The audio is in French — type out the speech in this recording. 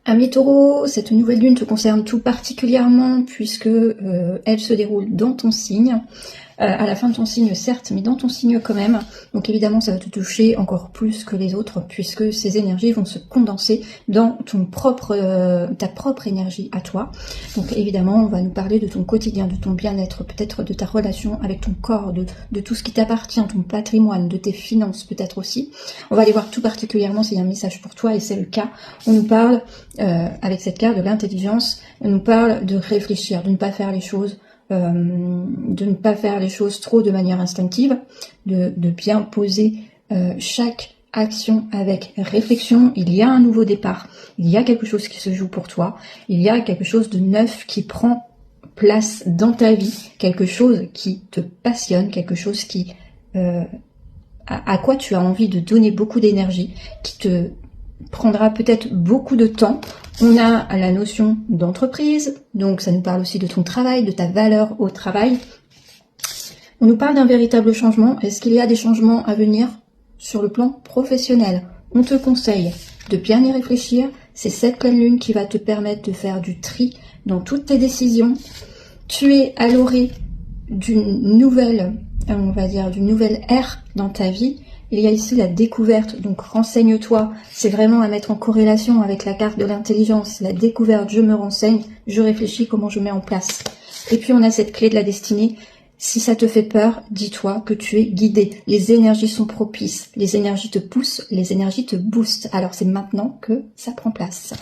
Ami Taureau, cette nouvelle lune te concerne tout particulièrement puisque elle se déroule dans ton signe. À la fin de ton signe certes, mais dans ton signe quand même. Donc évidemment ça va te toucher encore plus que les autres puisque ces énergies vont se condenser dans ton ta propre énergie à toi. Donc évidemment on va nous parler de ton quotidien, de ton bien-être, peut-être de ta relation avec ton corps, de tout ce qui t'appartient, ton patrimoine, de tes finances peut-être aussi. On va aller voir tout particulièrement s'il y a un message pour toi et c'est le cas. On nous parle avec cette carte de l'intelligence, on nous parle de réfléchir, de ne pas faire les choses trop de manière instinctive, de bien poser chaque action avec réflexion. Il y a un nouveau départ, il y a quelque chose qui se joue pour toi, il y a quelque chose de neuf qui prend place dans ta vie, quelque chose qui te passionne, quelque chose qui à quoi tu as envie de donner beaucoup d'énergie, qui te prendra peut-être beaucoup de temps. On a la notion d'entreprise, donc ça nous parle aussi de ton travail, de ta valeur au travail. On nous parle d'un véritable changement. Est-ce qu'il y a des changements à venir sur le plan professionnel? On te conseille de bien y réfléchir. C'est cette pleine lune qui va te permettre de faire du tri dans toutes tes décisions. Tu es à l'orée d'une nouvelle, on va dire, d'une nouvelle ère dans ta vie. Il y a ici la découverte, donc renseigne-toi, c'est vraiment à mettre en corrélation avec la carte de l'intelligence, la découverte, je me renseigne, je réfléchis comment je mets en place. Et puis on a cette clé de la destinée, si ça te fait peur, dis-toi que tu es guidé, les énergies sont propices, les énergies te poussent, les énergies te boostent, alors c'est maintenant que ça prend place.